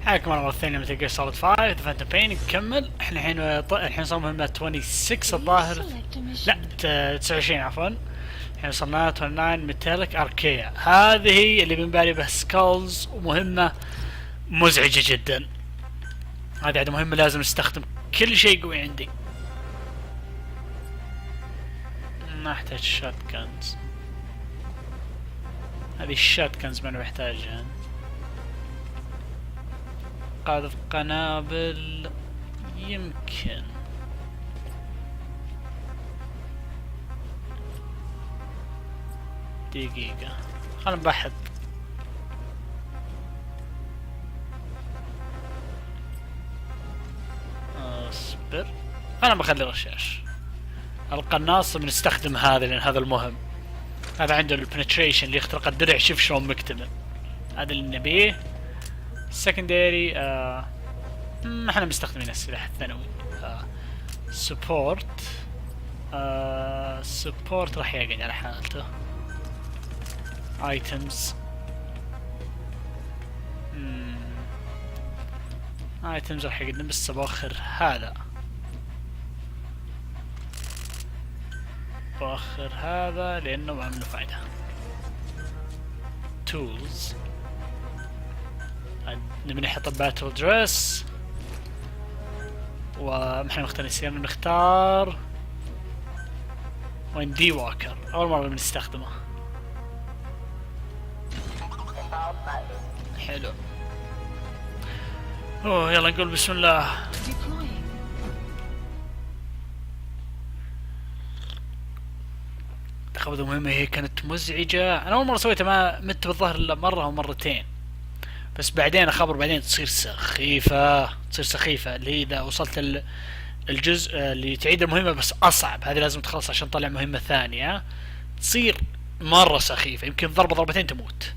حياكم الله مرة ثانية مثل جيم سولد 5 ذا فانتوم بين. نكمل احنا الحين صار مهمة 26 الظاهر، لا 29 عفوا. الحين وصلنا 29 ميتاليك اركيا. هذه اللي بنبالي بها سكولز ومهمة مزعجة جدا. هذه عاد مهمة لازم نستخدم كل شيء قوي عندي. ما احتاج شات كنز، هذه الشات كنز ما انا محتاجها. قاذف قنابل يمكن. دقيقة خلنا نبحث. اصبر انا بخلي رشاش. القناص بنستخدم هذا لان هذا المهم. هذا عنده البنتريشن اللي يخترق الدرع. شوف شلون مكتمل. هذا اللي نبيه. سكندري احنا مستخدمين السلاح الثانوي. سبورت سبورت راح يقعد على حالته. ايتمز ايتمز راح يقدم بس بوخر هذا. بوخر هذا لانه ما له فايدة. تولز نبي نحط باتل دريس ونحن مختارين نختار وين دي واكر. اول مرة بنستخدمه. حلو. اوه يلا نقول بسم الله. تخبط مهمة هي كانت مزعجة. انا اول مرة سويتها ما مت بالظهر الا مرة او مرتين، بس بعدين اخبر بعدين تصير سخيفة. تصير سخيفة اللي هي اذا وصلت الجزء اللي تعيد المهمة بس اصعب. هذه لازم تخلص عشان تطلع مهمة ثانية. تصير مرة سخيفة، يمكن ضربة ضربتين تموت.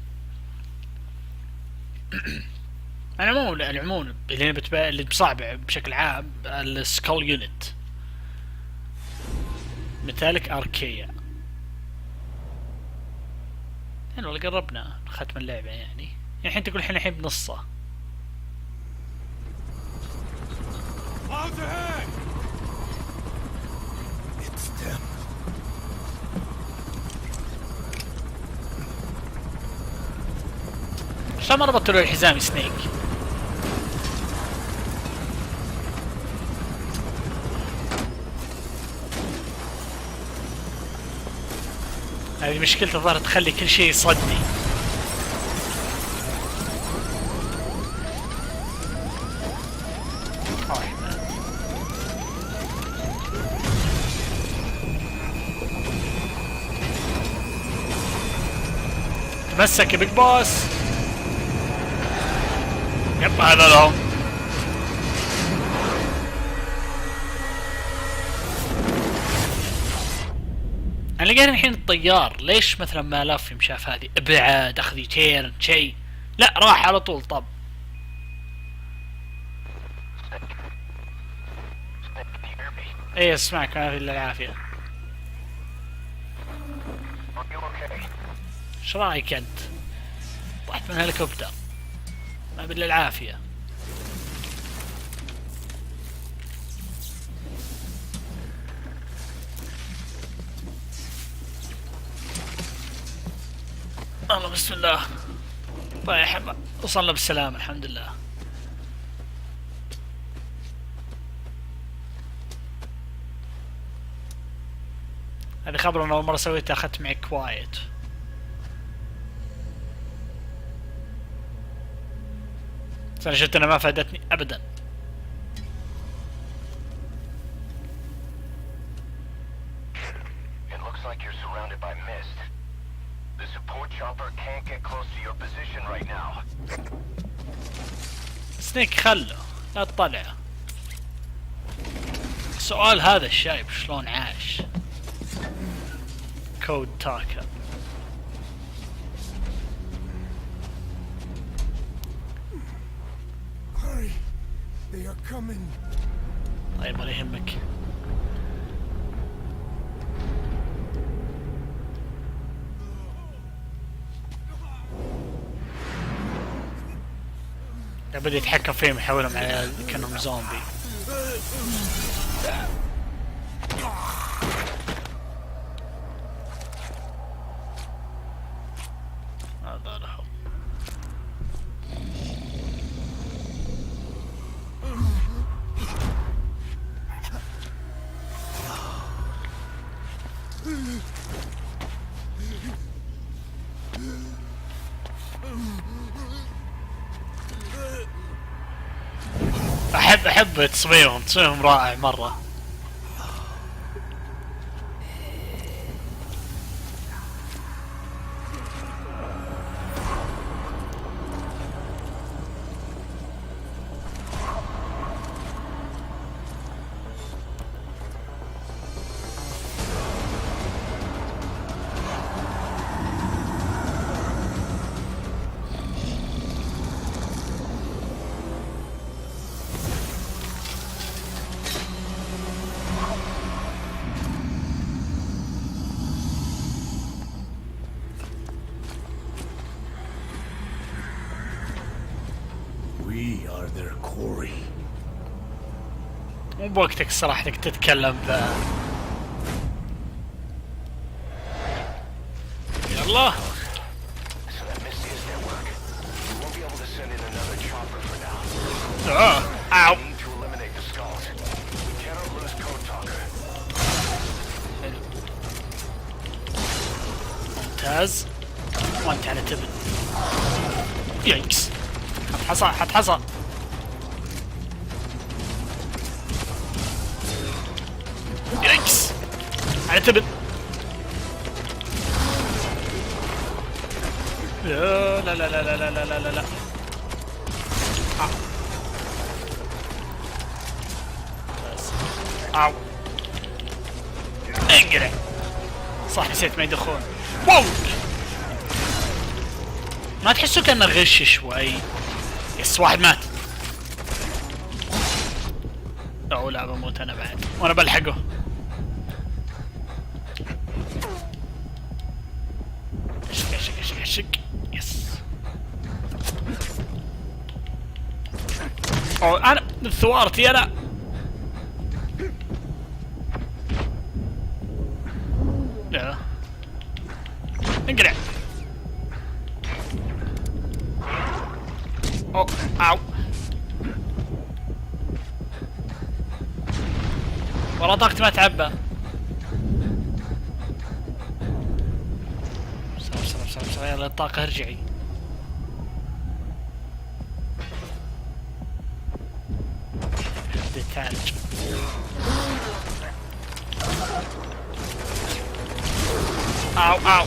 انا مو العموم اللي بصعبة بشكل عام السكول يونت ميتاليك اركيا. يعني والله قربنا ختم اللعبة يعني الحين تقول احنا الحين بنصه. شلون ما ربطت له الحزام سنيك؟ هذه مشكلته الظاهر تخلي كل شيء يصدي. تمسك يا بيج بوس. يب هذا لهم. انا لقينا الحين الطيار ليش مثلا ما لف مشاف هذه ابعاد اخذ يتيرن شيء. لا راح على طول. طب ايه اسمعك ما في الا العافية. ايش رايك انت؟ طحت من هليكوبتر ما بالله العافية. الله بسم الله. طيح وصلنا بالسلامة الحمد لله. هذه خبر انا اول مرة سويتها اخذت معي كوايت. بس انا شفت انها ما فادتني ابدا. سنيك خله لا تطلعه. سؤال هذا الشايب شلون عاش؟ كود تاكر. طيب ولا يهمك. بدأ يتحكم فيهم يحولهم على كأنهم زومبي. هذا لهم. احب تصميمهم رائع مرة. مو بوقتك الصراحة انك تتكلم يلا. اوه ممتاز. وانت على تبن. يايكس. حط حصى. يايكس على تبن. لا لا لا لا لا لا لا لا لا. أو انقلع. صح نسيت ما يدخون. واو ما تحسوا كأنه غش شوي؟ يس واحد مات. أو لا بموت أنا بعد وأنا بلحقه. اشك يس. أو أنا ثوارتي أنا. لا انقلع. أو أو والله طاقتي ما تعبى. بسرعة يلا الطاقة ارجعي. تعالج. أو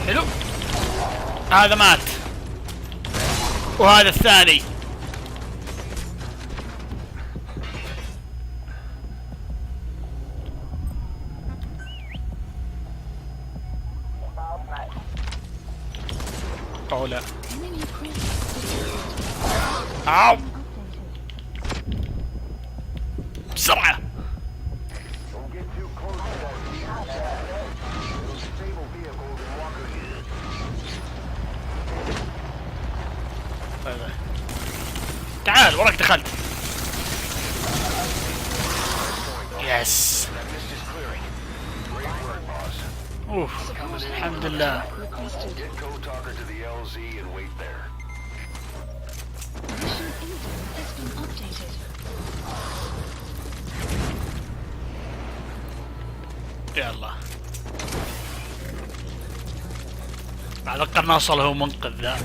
حلو. هذا مات وهذا الثاني. أو لا. أو بسرعة. تعال وراك دخلت. يس. اوف الحمد لله. يلا اتذكر نوصل هو منقذ ذا.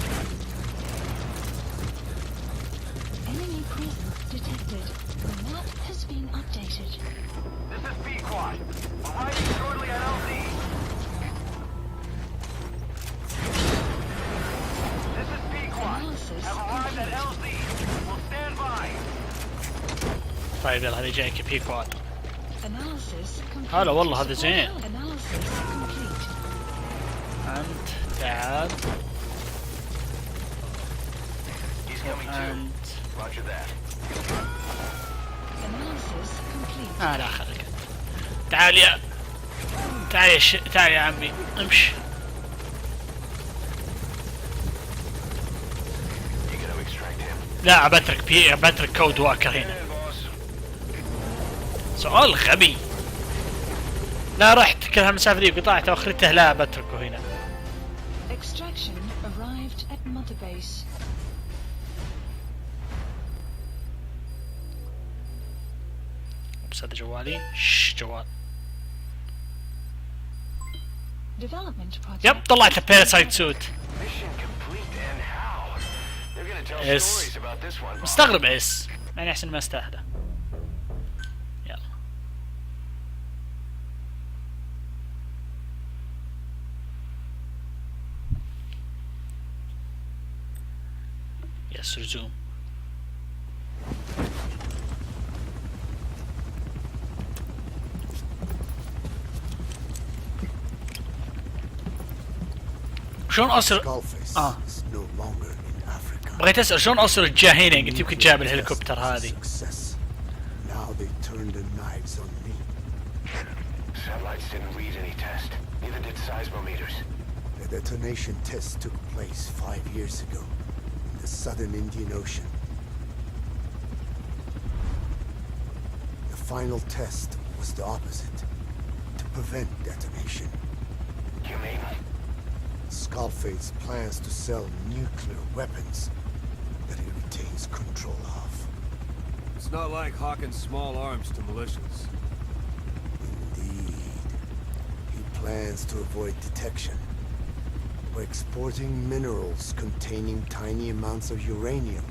طيب يلا هذه جايك بي كواد. هلا والله هذا زين. انت تعال. انت لا خليك. تعال يا تعال يا عمي امشي. لا بترك كود واكر هنا. سؤال غبي. لا رحت كل هالمسافة ذي وقطعت واخرته، لا بتركه هنا. بس هذا جوالي. جوال. يب طلعت الباراسايت سوت. اس مستغرب اس يعني احسن ما استاهله. يلا يس رزوم. شلون اوصل؟ بغيت اسال شلون اوصل الجهه هنا؟ قلت يمكن جاب الهليكوبتر هذه. The detonation test took place 5 years ago in the southern Indian Ocean. The final test was the opposite, to prevent detonation. You mean? Skullface plans to sell nuclear weapons that he retains control of. It's not like hawking small arms to militias. Indeed. He plans to avoid detection by exporting minerals containing tiny amounts of uranium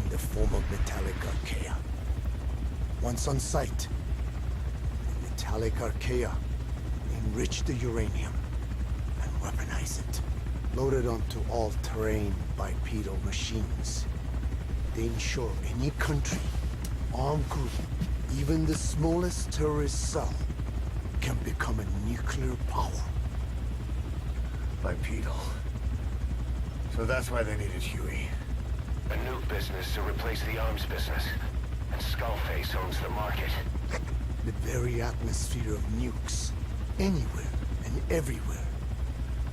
in the form of metallic archaea. Once on site, the metallic archaea enrich the uranium and weaponize it. Loaded onto all-terrain bipedal machines, they ensure any country, armed group, even the smallest terrorist cell, can become a nuclear power. Bipedal. So that's why they needed Huey. A nuke business to replace the arms business. And Skullface owns the market. The very atmosphere of nukes, anywhere and everywhere.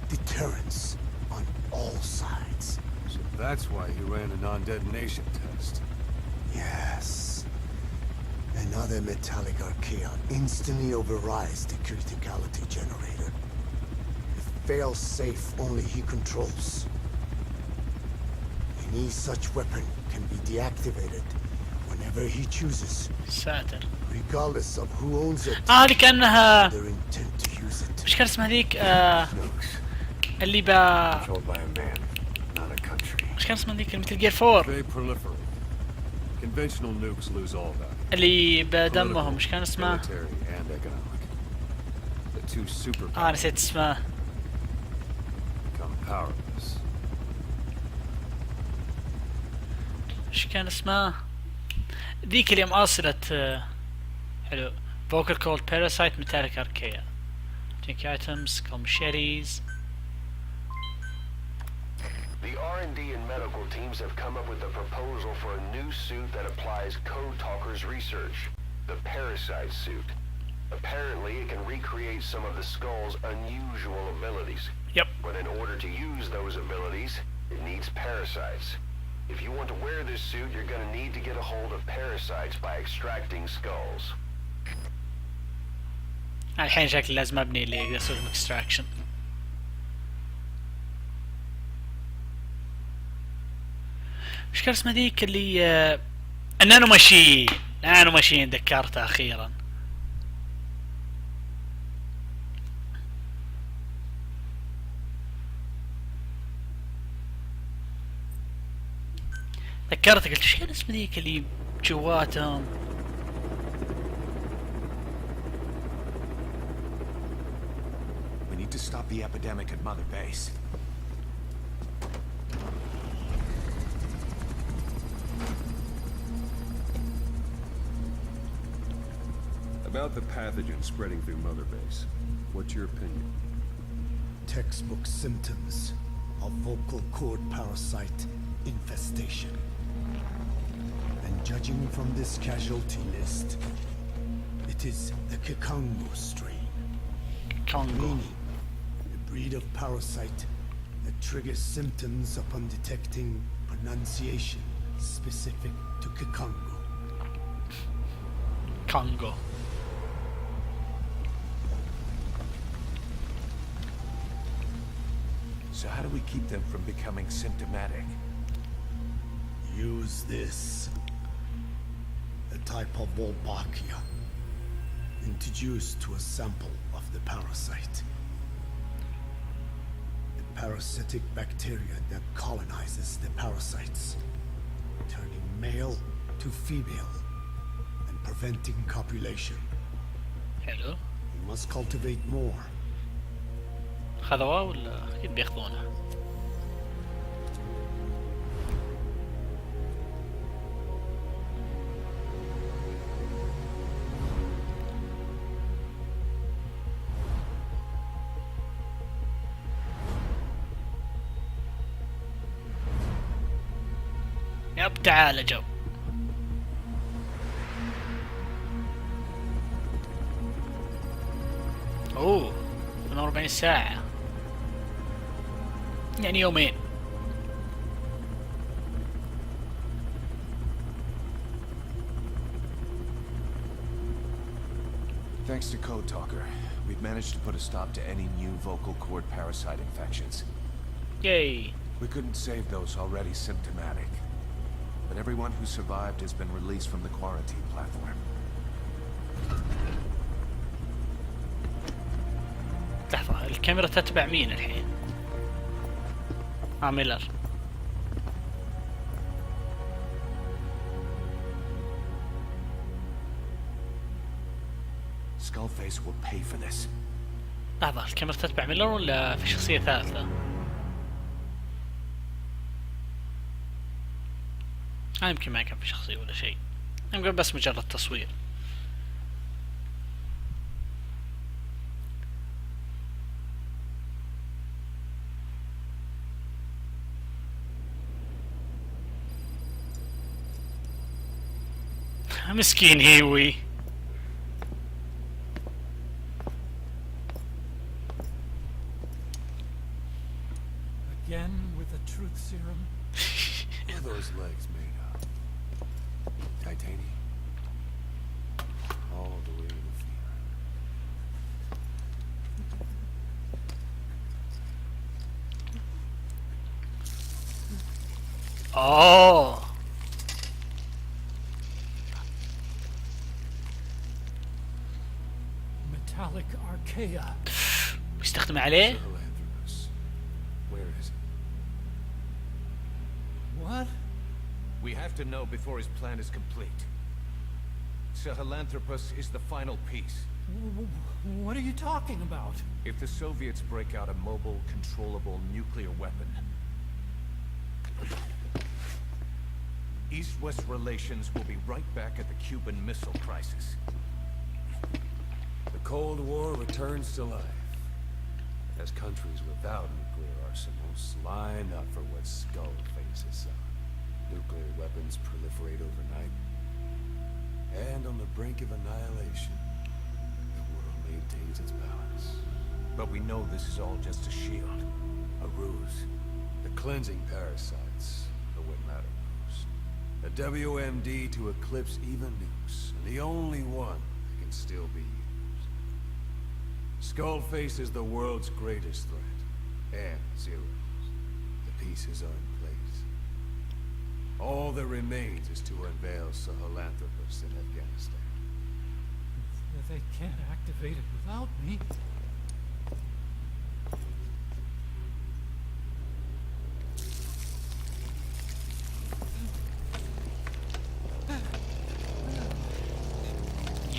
Deterrence on all sides. So that's why he ran a non-detonation test. Yes. Another metallic archaea instantly overrides the criticality generator. A fail-safe only he controls. Any such weapon can be deactivated whenever he chooses. ساتر. Regardless of who owns it. هذه كأنها Their intent to use it. ايش كان اسمها ذيك؟ اللي Controlled by a man, not a country. ايش كان اسمها ذيك مثل جير 4 They proliferate. Conventional nukes lose all value. اللي بدمهم ايش كان اسمها؟ Military and economic. The two superpowers نسيت اسمها. become powerless. ايش كان اسمها؟ ذيك اللي أصلت حلو. Vocal called parasite metallic archaea. Take items, call machetes. The R&D and medical teams have come up with a proposal for a new suit that applies Code Talker's research, the Parasite suit. Apparently, it can recreate some of the Skull's unusual abilities. Yep. But in order to use those abilities, it needs parasites. If you want to wear this suit, you're going to need to get a hold of parasites by extracting skulls. الحين شكل لازم ابني اللي يقدر يسوي اكستراكشن. ايش كان اسمها ذيك اللي النانو ماشين؟ نانو ماشين ذكرتها اخيرا. ذكرت قلت ايش كان اسمها ذيك اللي جواتهم؟ We need to stop the epidemic at Mother Base. About the pathogen spreading through Mother Base, what's your opinion? Textbook symptoms of vocal cord parasite infestation. And judging from this casualty list, it is the Kikango strain. كونغو. meaning a breed of parasite that triggers symptoms upon detecting pronunciation specific to Kikongo. كونغو. So how do we keep them from becoming symptomatic? Use this. A type of Wolbachia. Introduced to a sample of the parasite. A parasitic bacteria that colonizes the parasites, turning male to female and preventing copulation. حلو. We must cultivate more. خذوها ولا اكيد بياخذونها؟ يب تعال جو. اوه 48 ساعة، يعني يومين. Thanks to Code Talker, we've managed to put a stop to any new vocal cord parasite infections. Yay. We couldn't save those already symptomatic, but everyone who survived has been released from the quarantine platform. لحظة، الكاميرا تتبع مين الحين؟ ميلر. Skullface will pay for this. لحظة، الكاميرا تتبع ميلر ولا في شخصية ثالثة؟ يمكن ما كان في شخصية ولا شيء، يمكن بس مجرد تصوير. مسكين هيوي. Again with the truth serum. What are those legs made of? Titanium? All the way to the femur. اوه Metallic archaea. بيستخدم عليه؟ Philanthropus. Where is it? What? We have to know before his plan is complete. Sahelanthropus is the final piece. What are you talking about? If the Soviets break out a mobile, controllable nuclear weapon, East-West relations will be right back at the Cuban Missile Crisis. The Cold War returns to life as countries without nuclear arsenals line up for what Skullface has on. Nuclear weapons proliferate overnight, and on the brink of annihilation, the world maintains its balance. But we know this is all just a shield. A ruse. The cleansing parasites are what matter most. A WMD to eclipse even nukes, and the only one that can still be used. Skullface is the world's greatest threat, and zeros. The pieces are in place. All that remains is to unveil Sahelanthropus in Afghanistan. They can't activate it without me.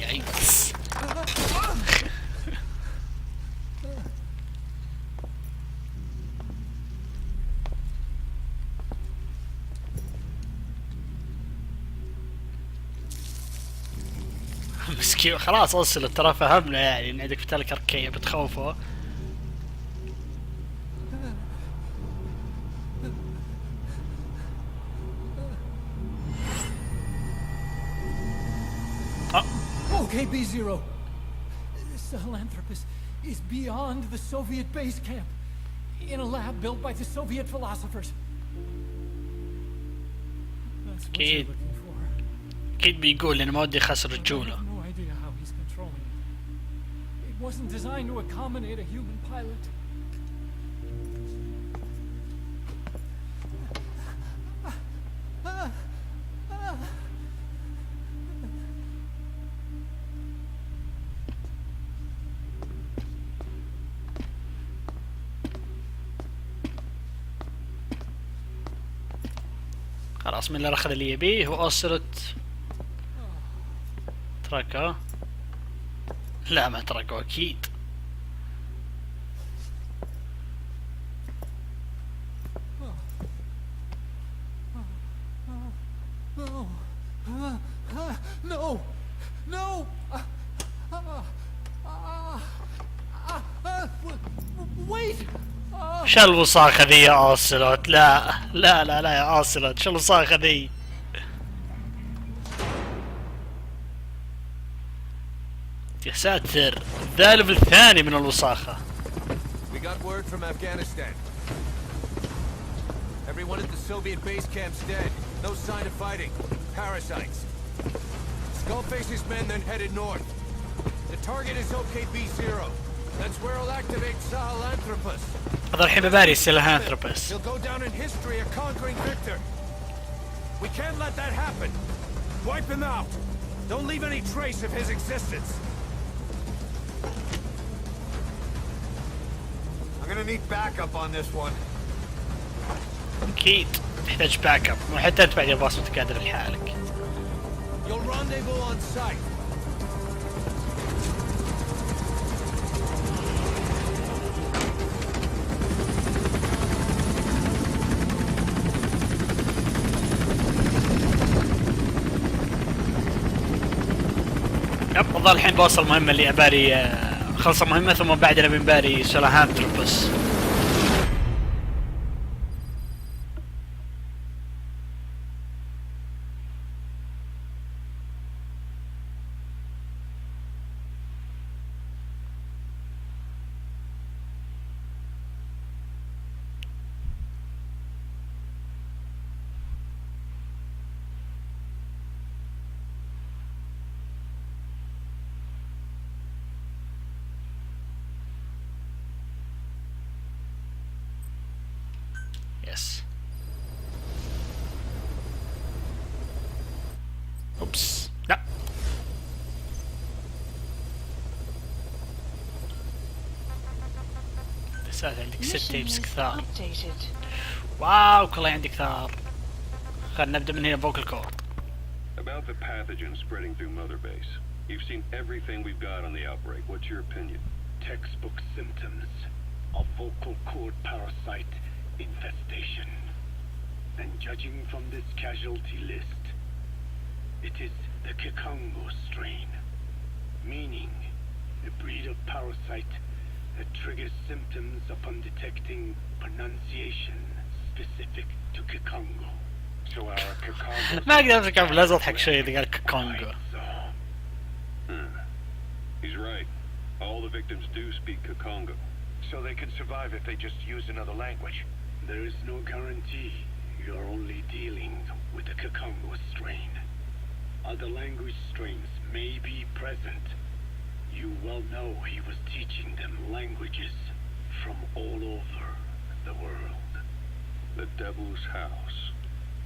Yikes. مسكين خلاص وصل، ترى فهمنا يعني ان عندك بتالك اركيه بتخوفه. Okay, B0. Sahelanthropus is beyond the Soviet base camp, in a lab built by the Soviet philosophers. That's what you're أكيد looking for. أكيد بيقول إنه ما ودي يخسر I have رجوله. no idea how he's controlling it. It wasn't designed to accommodate a human pilot. خلاص من اللي أخذ اللي يبيه هو أوصلت. تركه؟ لا ما تركه أكيد. No! No! Wait! شو الوساخة ذي يا أوسلوت؟ لا لا لا لا يا أوسلوت، شو الوساخة ذي؟ يا ساتر، ذا الليفل الثاني من الوساخة. We got word from Afghanistan. Everyone at the Soviet base camp's dead. No sign of fighting. Parasites. Skullface's men then headed north. The target is OKB-0. That's where he'll activate Sahelanthropus. هذا الحين بباري Sahelanthropus. He'll go down in history a conquering victor. We can't let that happen. Wipe him out. Don't leave any trace of his existence. I'm gonna need backup on this one. أكيد تحتاج باك اب، وحتى أنت بعد يا باص متقادر لحالك. You'll rendezvous on site. يب الظاهر الحين بوصل المهمة اللي أباري خلص المهمة ثم بعدها بنباري Sahelanthropus. Yes. Oops. لا. بس هذا عندك 6 تيبس كثار. واو كله عندك كثار. خلنا نبدأ من هنا فوكال كورد. About the pathogen spreading through Mother Base. You've seen everything we've got on the outbreak. What's your opinion? Textbook symptoms of vocal cord parasite infestation. And judging from this casualty list, it is the Kikongo strain, meaning a breed of parasite that triggers symptoms upon detecting pronunciation specific to Kikongo. So our Kikongo... ما أقدر أمسك عم لازم أضحك شوي إذا قال كونغو. He's right. All the victims do speak Kikongo. So they can survive if they just use another language. There is no guarantee. You're only dealing with the Kikongo strain. Other language strains may be present. You well know he was teaching them languages from all over the world. The Devil's House.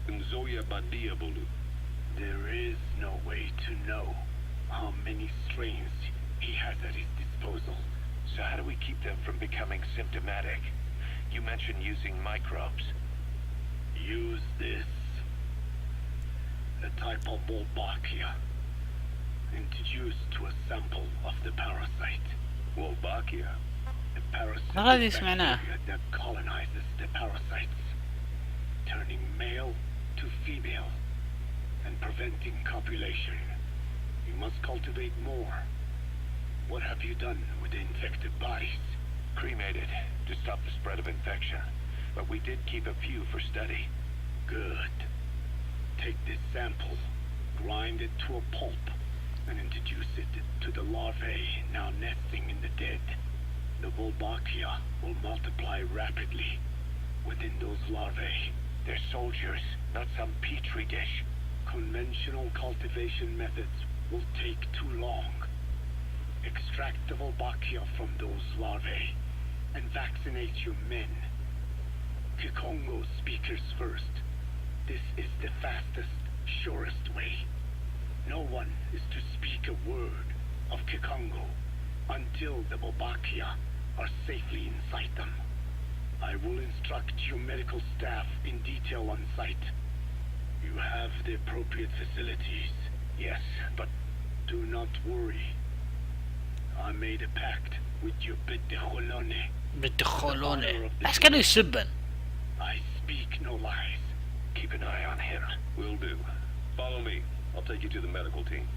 Nzoya Badia Bulu. There is no way to know how many strains he has at his disposal. So how do we keep them from becoming symptomatic? You mentioned using microbes. Use this. A type of Wolbachia. Introduced to a sample of the parasite. Wolbachia? A parasite هذه سمعناه. that colonizes the parasites, turning male to female and preventing copulation. You must cultivate more. What have you done with the infected bodies? Cremated to stop the spread of infection. But we did keep a few for study. Good. Take this sample, grind it to a pulp, and introduce it to the larvae now nesting in the dead. Volbachia will multiply rapidly within those larvae. They're soldiers, not some petri dish. Conventional cultivation methods will take too long. Extract the Volbachia from those larvae and vaccinate your men. Kikongo speakers first. This is the fastest, surest way. No one is to speak a word of Kikongo until the Volbachia are safely inside them. I will instruct your medical staff in detail on site. You have the appropriate facilities. Yes, but Do not worry. I made a pact with your Bitecholone. بالدخولوني بس كانوا يسبن. I speak no lies. keep an eye on him. Will do. Follow me. I'll take you to the medical team.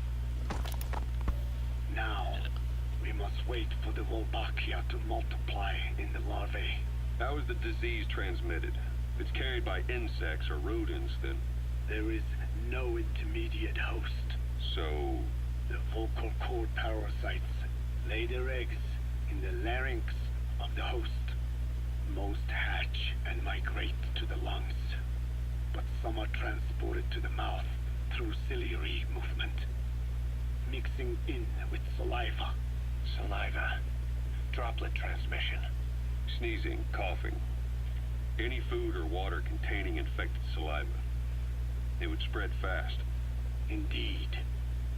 Now, we must wait for the Volbachia to multiply in the larvae. How is the disease transmitted? If it's carried by insects or rodents, then... There is no intermediate host. So... The vocal cord parasites lay their eggs in the larynx of the host. Most hatch and migrate to the lungs, but some are transported to the mouth through ciliary movement, mixing in with saliva. Saliva. Droplet transmission. Sneezing, coughing. Any food or water containing infected saliva. It would spread fast. Indeed.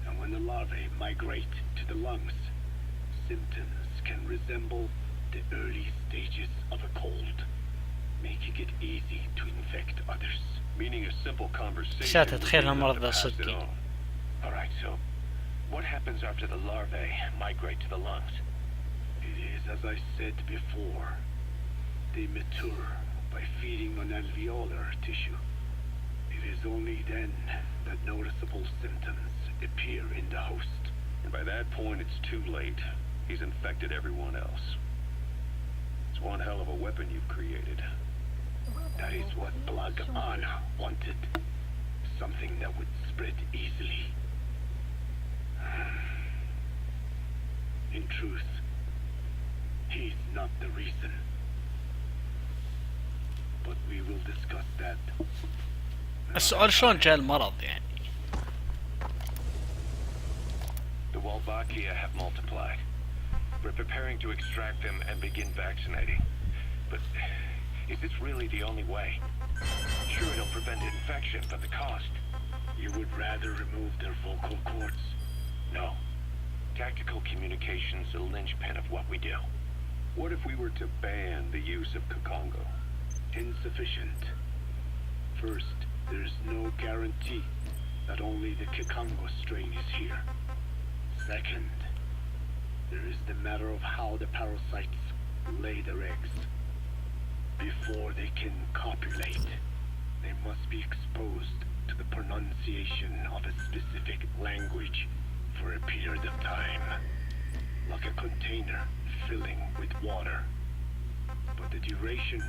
And when the larvae migrate to the lungs, symptoms can resemble the early stages of a cold, making it easy to infect others. Meaning a simple conversation... شات تخيل مرضى pass it صدقي. on. Alright, so what happens after the larvae migrate to the lungs? It is as I said before. They mature by feeding on alveolar tissue. It is only then that noticeable symptoms appear in the host. And by that point, it's too late. He's infected everyone else. It's one hell of a weapon you've created. That is what Blag Ana wanted. Something that would spread easily. In truth, he's not the reason. But we will discuss that. السؤال شلون جاء المرض يعني؟ The Wolbachia have multiplied. We're preparing to extract them and begin vaccinating. But is this really the only way? Sure, it'll prevent infection, but the cost... You would rather remove their vocal cords? No. Tactical communication's the linchpin of what we do. What if we were to ban the use of Kikongo? Insufficient. First, there is no guarantee that only the Kikongo strain is here. Second, there is the matter of how the parasites lay their eggs. Before they can copulate, they must be exposed to the pronunciation of a specific language for a period of time, like a container filling with water. But the duration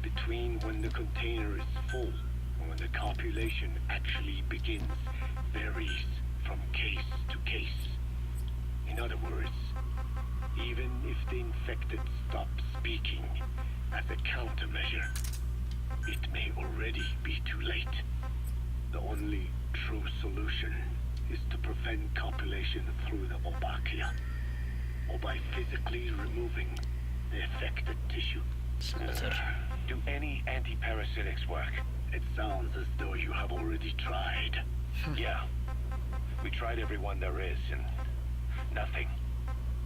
between when the container is full and when the copulation actually begins varies from case to case. In other words, even if the infected stop speaking as a countermeasure, it may already be too late. The only true solution is to prevent copulation through the Volbachia, or by physically removing the affected tissue. Do any anti-parasitics work? It sounds as though you have already tried. Yeah. We tried every one there is, and nothing.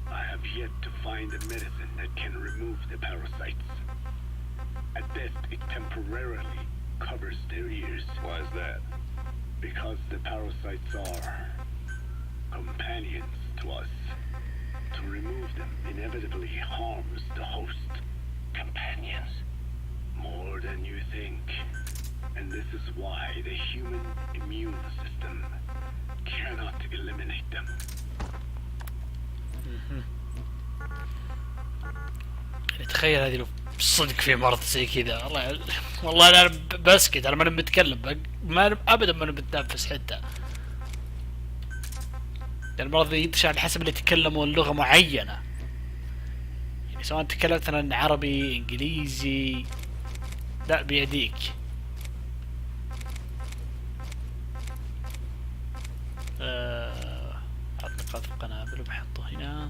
I have yet to find a medicine that can remove the parasites. At best, it temporarily covers their ears. Why is that? Because the parasites are companions to us. To remove them inevitably harms the host. Companions? More than you think. And this is why the human immune system cannot eliminate them. يعني تخيل هذه لو صدق في مرض زي كذا والله انا بسكت انا ماني متكلم ما ابدا ماني متنفس حتى. يعني المرض ينتشر على حسب اللي يتكلموا اللغة معينة. يعني سواء تكلمت مثلا عربي انجليزي لا بيعديك. حط نقاط القنابل وبحطه هنا.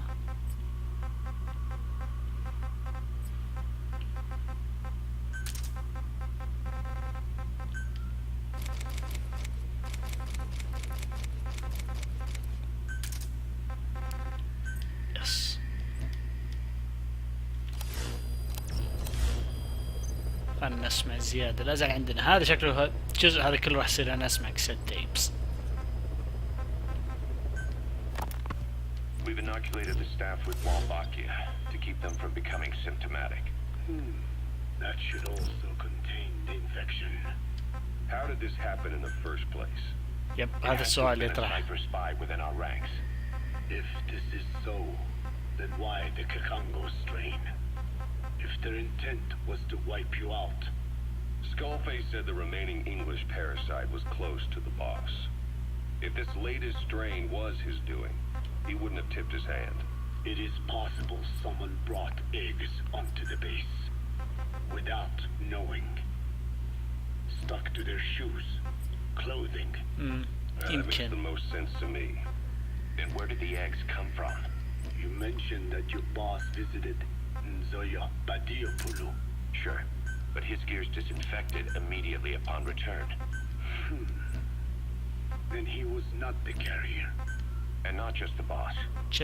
يس خلنا نسمع زيادة. لا زال عندنا هذا شكله جزء هذا كله راح يصير انا اسمع كسيت تيبس. We've inoculated the staff with Walbakia to keep them from becoming symptomatic. That should also contain the infection. How did this happen in the first place? يب It هذا has to السؤال have اللي been a يطرح. sniper spy within our ranks. If this is so, then why the Kakango strain? If their intent was to wipe you out. Skullface said the remaining English parasite was close to the boss. If this latest strain was his doing, he wouldn't have tipped his hand. It is possible someone brought eggs onto the base without knowing. Stuck to their shoes, clothing. That makes the most sense to me. And where did the eggs come from? You mentioned that your boss visited Nzoya Badiopulu. Sure, but his gear's disinfected immediately upon return. Then he was not the carrier. And not just the boss.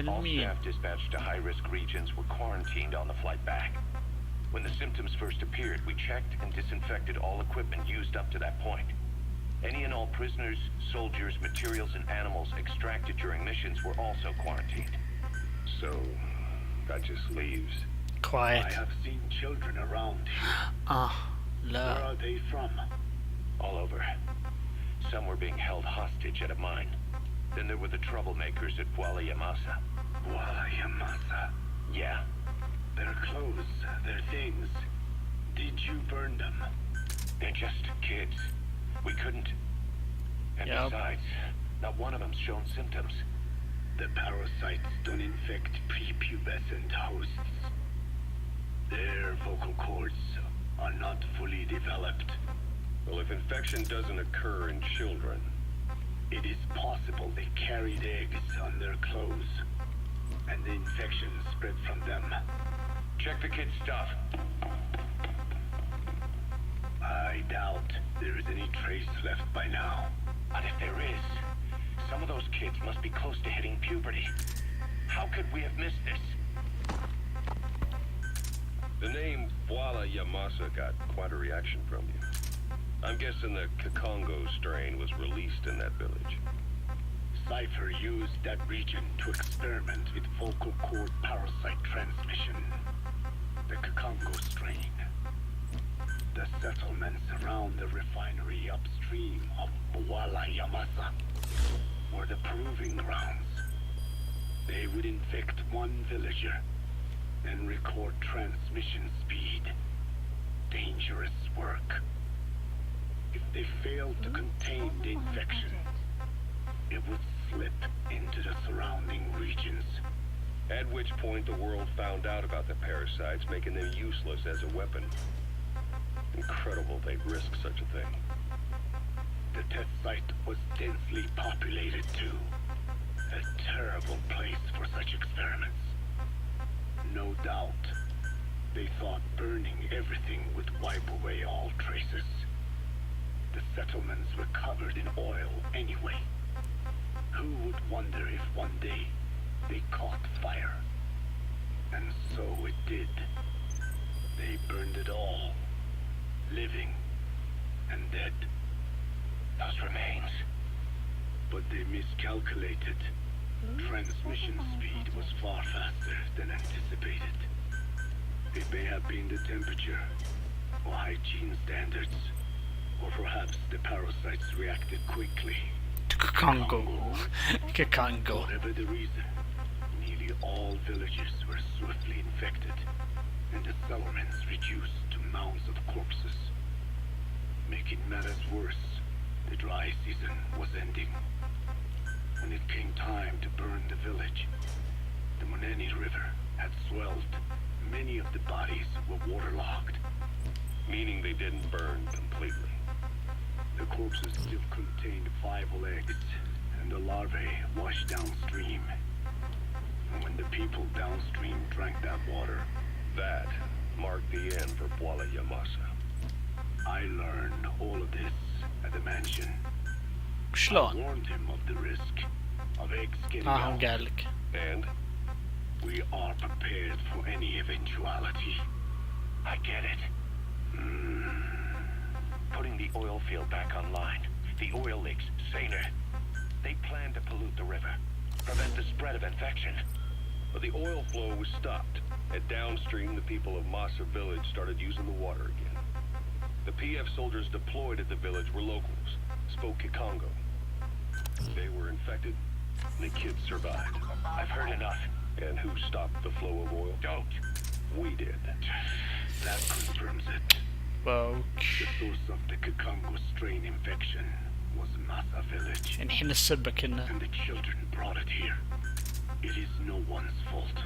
All staff dispatched to high-risk regions were quarantined on the flight back. When the symptoms first appeared, we checked and disinfected all equipment used up to that point. Any and all prisoners, soldiers, materials, and animals extracted during missions were also quarantined. So, that just leaves. Quiet. I have seen children around here. لا. Where are they from? All over. Some were being held hostage at a mine. Then there were the troublemakers at Wala Yamasa. Wala Yamasa. Yeah. Their clothes, their things. Did you burn them? They're just kids. We couldn't. And besides, not one of them's shown symptoms. The parasites don't infect prepubescent hosts. Their vocal cords are not fully developed. Well, if infection doesn't occur in children, it is possible they carried eggs on their clothes, and the infection spread from them. Check the kid's stuff. I doubt there is any trace left by now. But if there is, some of those kids must be close to hitting puberty. How could we have missed this? The name Wala Yamasa got quite a reaction from you. I'm guessing the Kakongo strain was released in that village. Cypher used that region to experiment with vocal cord parasite transmission. The Kakongo strain. The settlements around the refinery upstream of Wala Yamasa were the proving grounds. They would infect one villager and record transmission speed. Dangerous work. If they failed to contain the infection, it would slip into the surrounding regions. At which point the world found out about the parasites, making them useless as a weapon. Incredible they'd risk such a thing. The test site was densely populated too. A terrible place for such experiments. No doubt, they thought burning everything would wipe away all traces. The settlements were covered in oil anyway. Who would wonder if one day they caught fire? And so it did. They burned it all, living and dead. Those remains. But they miscalculated. Transmission speed was far faster than anticipated. It may have been the temperature, or hygiene standards, or perhaps the parasites reacted quickly. Kakongo. Whatever the reason, nearly all villages were swiftly infected, and the settlements reduced to mounds of corpses. Making matters worse, the dry season was ending. When it came time to burn the village, the Moneni River had swelled Many of the bodies were waterlogged. Meaning they didn't burn completely. The corpses still contained viable eggs, and the larvae washed downstream. And when the people downstream drank that water, That marked the end for Bwala Yamasa. I learned all of this at the mansion. I شلون؟ warned him of the risk of eggs getting هم out. قال لك. And We are prepared for any eventuality. I get it. Putting the oil field back online. The oil leaks, saner. They plan to pollute the river, prevent the spread of infection. But the oil flow was stopped, and downstream the people of Masa village started using the water again. The PF soldiers deployed at the village were locals, spoke Kikongo. They were infected, and the kids survived. I've heard enough. And who stopped the flow of oil? Don't. We did. That confirms it. فوق. The source of the Kikongo strain infection was Masa village, الحين السبة كنا. and the children brought it here. It is no one's fault.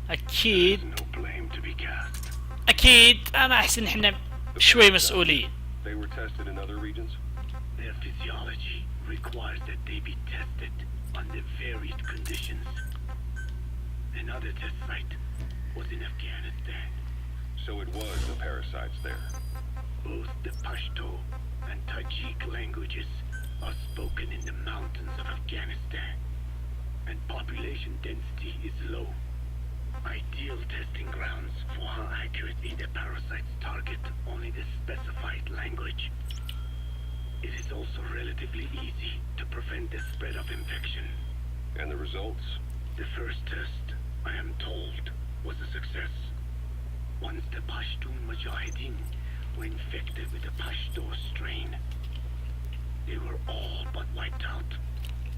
أكيد There's no blame to be cast. أكيد أنا أحس إن إحنا شوي مسؤولين. They were tested in other regions? Their physiology requires that they be tested under varied conditions. Another test site was in Afghanistan. So it was the parasites there. Both the Pashto and Tajik languages are spoken in the mountains of Afghanistan, and population density is low. Ideal testing grounds for how accurately the parasites target only the specified language. It is also relatively easy to prevent the spread of infection. And the results? The first test, I am told, was a success. Once the Pashtun Mujahideen were infected with the Pashto strain, they were all but wiped out.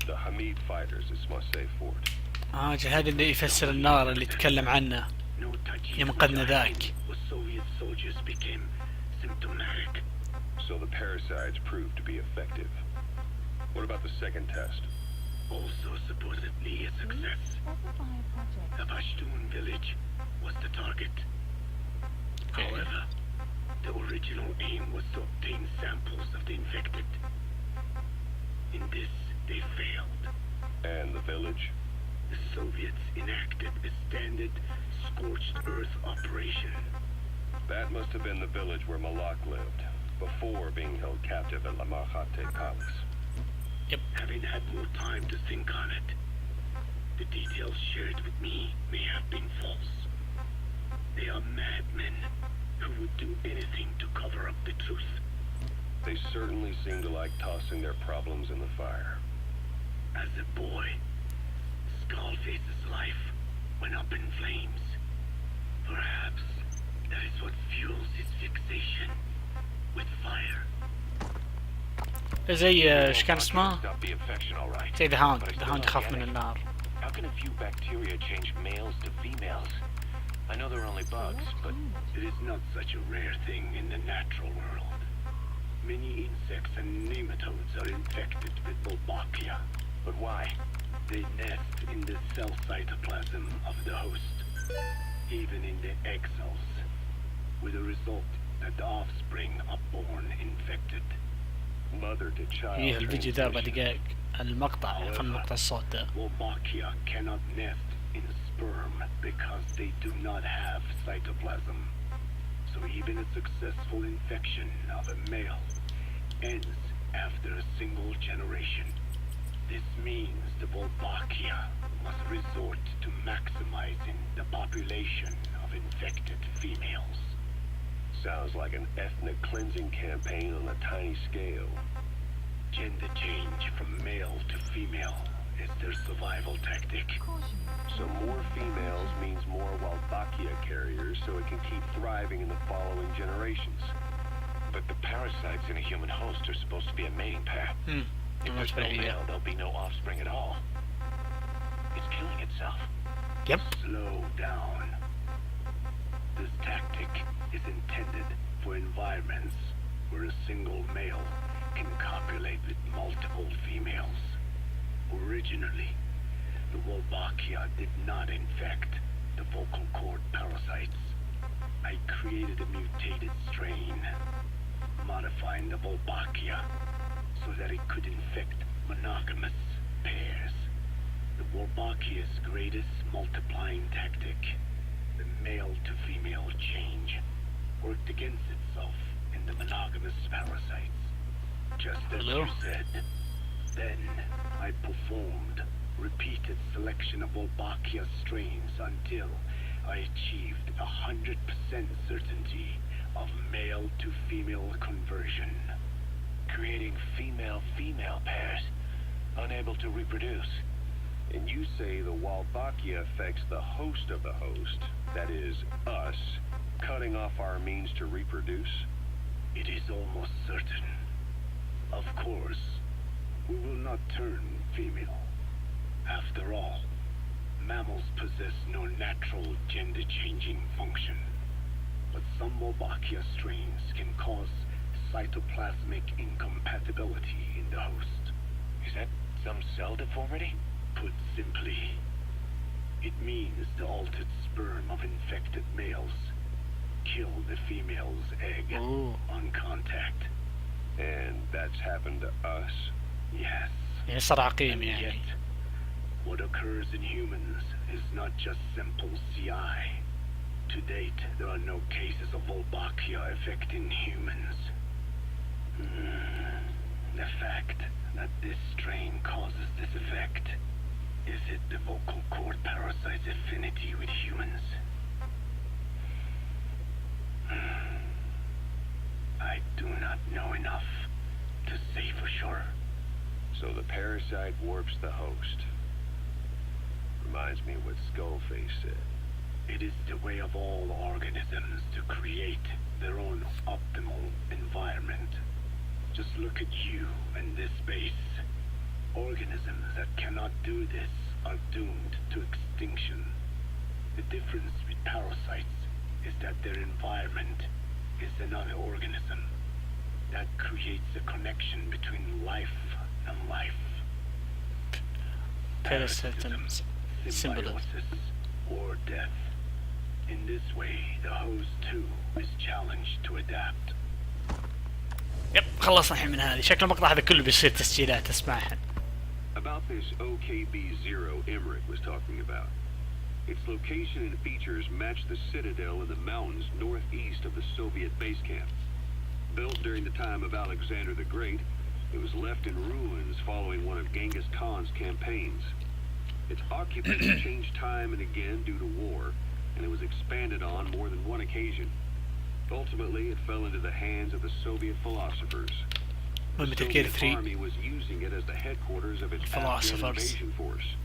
The Hamid fighters at Smasei Fort. هذا اللي يفسر النار اللي تكلم عنه No Tajik يوم قدنا ذاك. Mujahideen or Soviet soldiers became symptomatic. So the parasites proved to be effective. What about the second test? Also supposedly a success. The Pashtun village was the target. However, the original aim was to obtain samples of the infected. In this, they failed. And the village? The Soviets enacted a standard scorched earth operation. That must have been the village where Malak lived, before being held captive at Lamarhate Palace. Having had more time to think on it, the details shared with me may have been false. They are madmen who would do anything to cover up the truth. They certainly seem to like tossing their problems in the fire. As a boy, Skullface's life went up in flames. Perhaps that is what fuels his fixation with fire. زي ايش كان اسمه؟ Stop the infection, all right. زي ذا هاوند. But I ذا still هاوند don't يخاف get من it. النار. How can a few bacteria change males to females? I know they're only bugs, but It is not such a rare thing in the natural world. Many insects and nematodes are infected with Wolbachia. but why? They nest in the cell cytoplasm of the host, even in the egg cells, with the result that the offspring are born infected. Mother to child. ايه الفيديو ذا 4 transmission. دقائق. المقطع خلنا مقطع الصوت ده. Wolbachia cannot nest in sperm because they do not have cytoplasm. So even a successful infection of a male ends after a single generation. This means the Wolbachia must resort to maximizing the population of infected females. Sounds like an ethnic cleansing campaign on a tiny scale. Gender change from male to female is their survival tactic. So more females means more Wolbachia carriers so it can keep thriving in the following generations. But the parasites in a human host are supposed to be a mating pair. If there's no male, there'll be no offspring at all. It's killing itself. Yep. Slow down. This tactic is intended for environments where a single male can copulate with multiple females. Originally, the Wolbachia did not infect, the vocal cord parasites, I created a mutated strain, modifying the Wolbachia so that it could infect monogamous pairs. The Wolbachia's greatest multiplying tactic, the male-to-female change, worked against itself in the monogamous parasites. Just as you said. Then I performed repeated selection of Wolbachia strains until I achieved 100% certainty of male-to-female conversion. Creating female-female pairs, unable to reproduce. And you say the Wolbachia affects the host of the host, that is, us, cutting off our means to reproduce? It is almost certain. Of course, we will not turn female. After all, mammals possess no natural gender-changing function. But some Wolbachia strains can cause cytoplasmic incompatibility in the host. Is that some cell deformity? Put simply, it means the altered sperm of infected males kill the female's egg on contact. And that's happened to us? Yes. صار عقيم And يعني. yet, what occurs in humans is not just simple CI. To date, there are no cases of Wolbachia affecting humans. The fact that this strain causes this effect, is it the vocal cord parasite's affinity with humans? I do not know enough to say for sure. So the parasite warps the host. Reminds me of what Skullface said. It is the way of all organisms to create their own optimal environment. Just look at you and this base. Organisms that cannot do this are doomed to extinction. The difference with parasites is that their environment is another organism. That creates a connection between life and life. Parasitism. Symbiosis or death. In this way, the host too is challenged to adapt. يب خلصنا الحين من هذه. شكل المقطع هذا كله بيصير تسجيلات اسمعها. About this OKB-0 Emmerich was talking about. Its location and features match the citadel in the mountains northeast of the Soviet base camp. Built during the time of Alexander the Great, it was left in ruins following one of Genghis Khan's campaigns. Its occupants changed time and again due to war, and it was expanded on more than one occasion. Ultimately, it fell into the hands of the Soviet philosophers. The Soviet army was using it as the headquarters of its Afghan invasion force.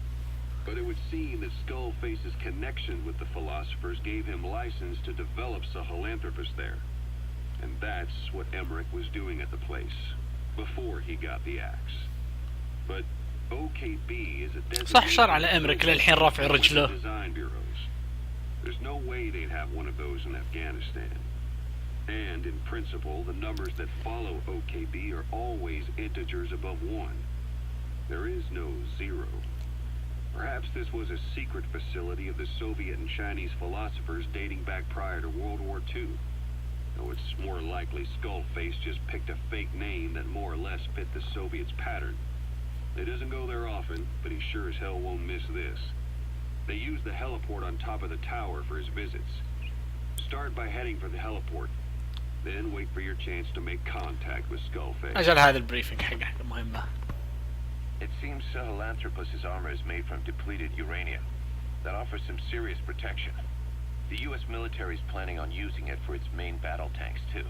But it would seem that Skullface's connection with the philosophers gave him license to develop Sahelanthropus there. And that's what Emmerich was doing at the place, before he got the axe. But OKB is a صح صار على أمريكا للحين رافع رجله. design bureaus. There's no way they'd have one of those in Afghanistan. And in principle, the numbers that follow OKB are always integers above 1. There is no 0. Perhaps this was a secret facility of the Soviet and Chinese philosophers dating back prior to World War II. Though it's more likely Skullface just picked a fake name that more or less fit the Soviets' pattern. He doesn't go there often, but he sure as hell won't miss this. They use the heliport on top of the tower for his visits. Start by heading for the heliport. Then wait for your chance to make contact with Skullface. أجل هذا البريفنج حقه مهمة. It seems Sahelanthropus' armor is made from depleted uranium. That offers some serious protection. The U.S. military is planning on using it for its main battle tanks, too.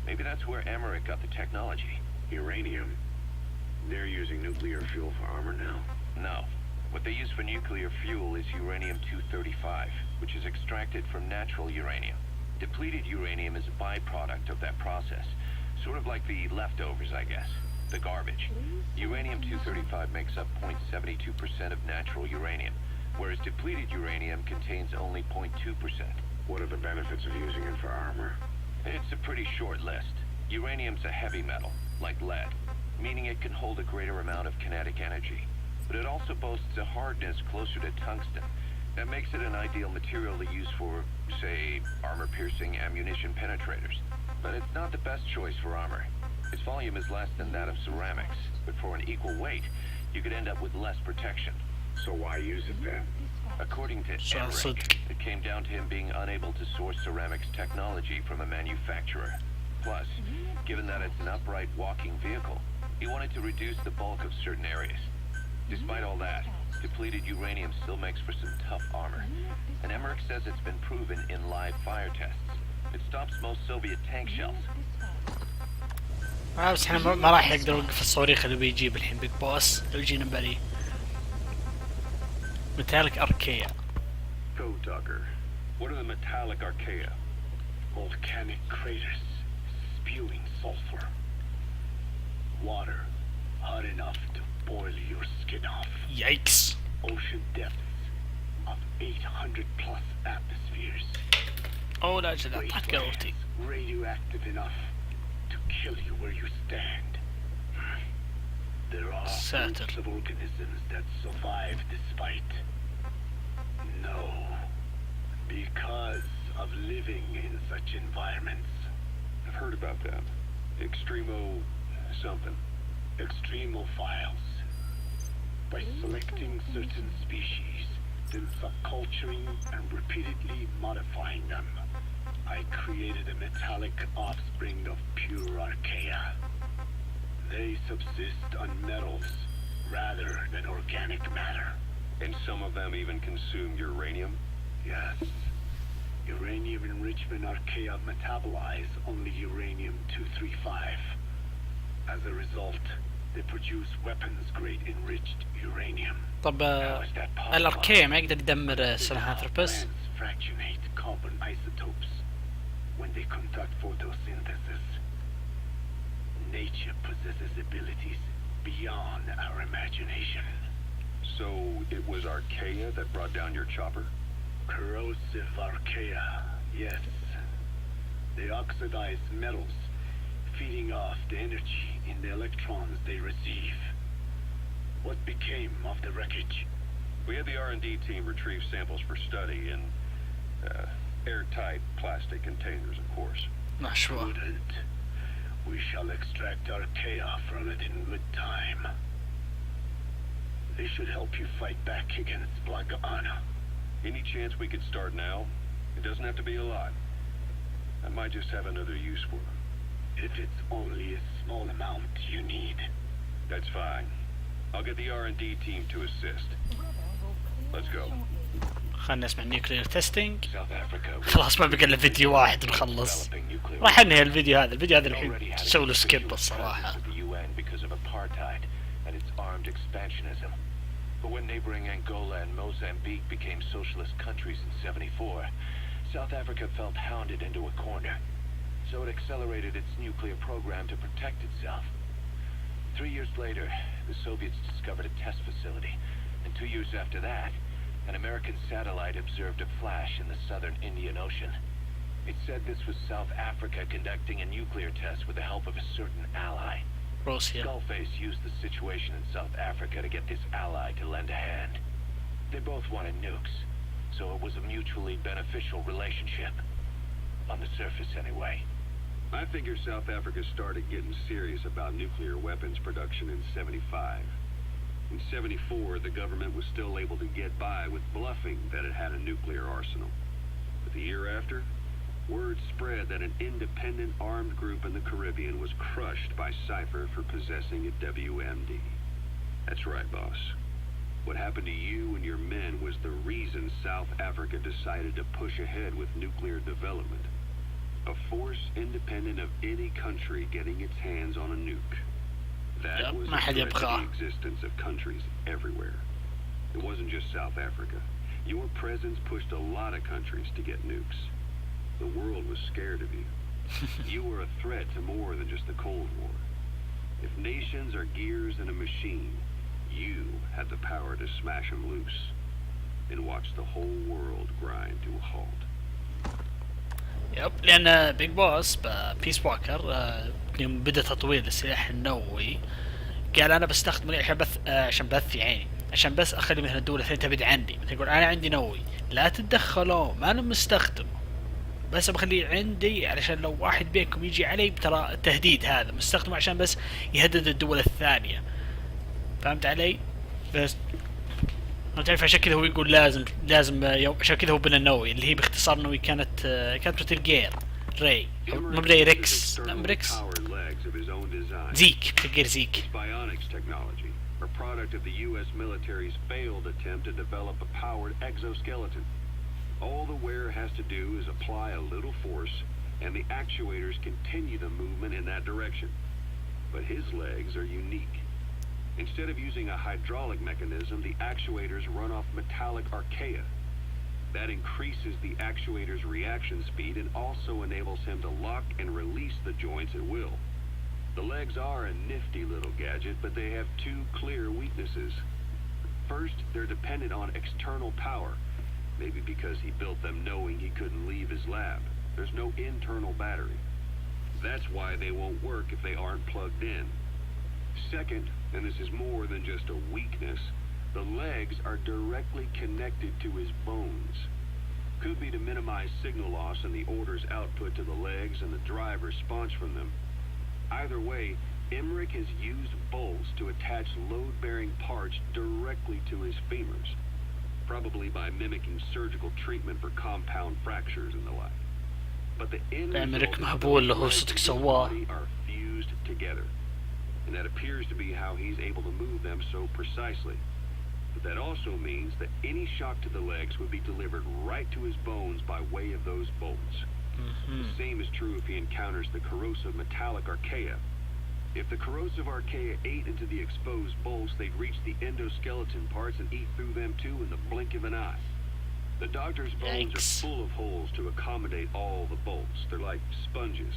Maybe that's where Emmerich got the technology. Uranium? They're using nuclear fuel for armor now? No. What they use for nuclear fuel is uranium-235, which is extracted from natural uranium. Depleted uranium is a byproduct of that process. Sort of like the leftovers, I guess. The garbage. Uranium-235 makes up 0.72% of natural uranium, whereas depleted uranium contains only 0.2%. What are the benefits of using it for armor? It's a pretty short list. Uranium's a heavy metal, like lead, meaning it can hold a greater amount of kinetic energy. But it also boasts a hardness closer to tungsten, That makes it an ideal material to use for, say, armor-piercing ammunition penetrators. But it's not the best choice for armor. Its volume is less than that of ceramics, but for an equal weight, you could end up with less protection. So why use it then? According to Eric, it came down to him being unable to source ceramics technology from a manufacturer. Plus, given that it's an upright walking vehicle, he wanted to reduce the bulk of certain areas. Despite all that, depleted uranium still makes for some tough armor. And Emmerich says it's been proven in live fire tests. It stops most Soviet tank shells. بس احنا ما راح يقدر يوقف الصواريخ اللي بيجيب الحين بيج بوس اللي يجينا بري. Metallic Archaea. Code Talker. What are the metallic archaea? Volcanic craters spewing sulfur. Water hot enough to boil your skin off. Yikes. Ocean depths of 800 plus atmospheres. Oh لا جل طاق قلبتي. Radioactive enough to kill you where you stand. There are groups of organisms that survive this fight. No, because of living in such environments. I've heard about that. Extremo something. Extremophiles. By selecting certain species, then subculturing and repeatedly modifying them, I created a metallic offspring of pure archaea. They subsist on metals rather than organic matter. And some of them even consume uranium? Yes. Uranium enrichment archaea metabolize only uranium-235. As a result, they produce weapons-grade enriched uranium. طب الأركيا ما يقدر يدمر سلهانثروبس؟ Fractionate carbon isotopes when they conduct photosynthesis. Nature possesses abilities beyond our imagination. So it was archaea that brought down your chopper? Corrosive archaea, yes. They oxidize metals, feeding off the energy in the electrons they receive. What became of the wreckage? We had the R&D team retrieve samples for study in airtight plastic containers, of course. Not sure. Prudent. We shall extract archaea from it in good time. They should help you fight back against Black Anna. Any chance we could start now? It doesn't have to be a lot. I might just have another use for them. If it's only a small amount you need. That's fine. I'll get the R&D team to assist. Let's go. خلنا نسمع nuclear testing. South Africa. خلاص ما بقى الا فيديو واحد نخلص. راح انهي الفيديو هذا الحين تسوي له سكيب الصراحة. But when neighboring Angola and Mozambique became socialist countries in '74, South Africa felt hounded into a corner. So it accelerated its nuclear program to protect itself. 3 years later, the Soviets discovered a test facility, and 2 years after that, an American satellite observed a flash in the southern Indian Ocean. It said this was South Africa conducting a nuclear test with the help of a certain ally. Russia. Skullface used the situation in South Africa to get this ally to lend a hand. They both wanted nukes, so it was a mutually beneficial relationship. On the surface, anyway. I figure South Africa started getting serious about nuclear weapons production in '75. In '74, the government was still able to get by with bluffing that it had a nuclear arsenal. But the year after, word spread that an independent armed group in the Caribbean was crushed by Cypher for possessing a WMD. That's right, boss. What happened to you and your men was the reason South Africa decided to push ahead with nuclear development. A force independent of any country getting its hands on a nuke. That was a threat to the existence of countries everywhere. It wasn't just South Africa. Your presence pushed a lot of countries to get nukes. The world was scared of you. You were a threat to more than just the Cold War. If nations are gears in a machine, you had the power to smash them loose and watch the whole world grind to a halt. يب لأن بيج بوس بيس واكر يوم بدأ تطوير السلاح النووي قال أنا بستخدمه عشان بث عشان بث يعني عشان بس اخلي مثلا الدولة الثانية تبعد عني، مثلا يقول انا عندي نووي لا تتدخلوا ما انا مستخدمه، بس بخليه عندي علشان لو واحد بينكم يجي علي ترى التهديد هذا مستخدمه عشان بس يهدد الدول الثانية. فهمت علي؟ بس ما تعرف عشان كذا هو يقول لازم عشان كذا هو بنى النووي اللي هي باختصار نووي كانت مثل جير راي مو براي ريكس، لا بريكس زيك تغير زيك. A product of the U.S. military's failed attempt to develop a powered exoskeleton. All the wearer has to do is apply a little force, and the actuators continue the movement in that direction. But his legs are unique. Instead of using a hydraulic mechanism, the actuators run off metallic archaea. That increases the actuator's reaction speed and also enables him to lock and release the joints at will. The legs are a nifty little gadget, but they have two clear weaknesses. First, they're dependent on external power, maybe because he built them knowing he couldn't leave his lab. There's no internal battery. That's why they won't work if they aren't plugged in. Second, and this is more than just a weakness, the legs are directly connected to his bones. Could be to minimize signal loss and the order's output to the legs and the drive response from them. Either way, Emmerich has used bolts to attach load-bearing parts directly to his femurs, probably by mimicking surgical treatment for compound fractures and the like. But the end result is the body are fused together, and that appears to be how he's able to move them so precisely. But that also means that any shock to the legs would be delivered right to his bones by way of those bolts. The same is true if he encounters the corrosive metallic archaea. If the corrosive archaea ate into the exposed bolts, they'd reach the endoskeleton parts and eat through them too in the blink of an eye. The doctor's bones are full of holes to accommodate all the bolts. They're like sponges.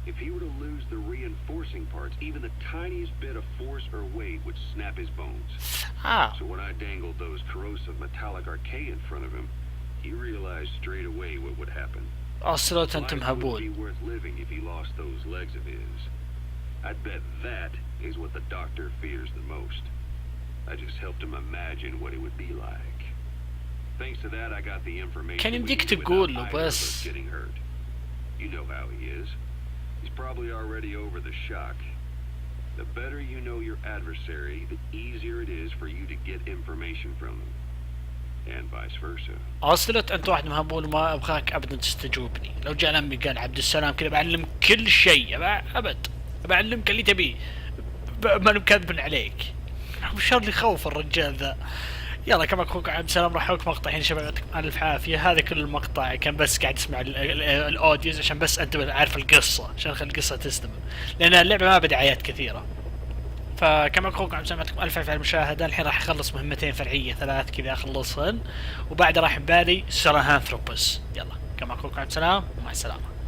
If he were to lose the reinforcing parts, even the tiniest bit of force or weight would snap his bones. So when I dangled those corrosive metallic archaea in front of him, he realized straight away what would happen. أصلت أنتم Life would هبول. be worth living if he lost those legs of his. I'd bet that is what the doctor fears the most. I just helped him imagine what it would be like. Thanks to that, I got the information كان we يمديك needed تقول without له either of us بس. getting hurt. You know how he is. He's probably already over the shock. The better you know your adversary, the easier it is for you to get information from them. And vice versa. أصلت أنت واحد مهبول وما أبغاك أبدا تستجوبني. لو جاء لمي قال عبد السلام كذا بعلم كل شيء أبد بعلمك اللي تبيه ما مكذب عليك. وش اللي يخوف الرجال ذا. يلا كما اخوك عبد السلام راح احوك مقطع هنا شباب يعطيكم الف عافيه. هذا كل المقطع كان بس قاعد اسمع الاوديوز عشان بس انت عارف القصه عشان نخلي القصه تستمر لان اللعبه ما بدعايات كثيره. فكما اخوك عبد السلام يعطيكم الف عافيه على المشاهده. الحين راح اخلص مهمتين فرعيه 3 كذا اخلصهن وبعد راح ببالي سلام هانثروبوس. يلا كما اخوك عبد السلام مع السلامه.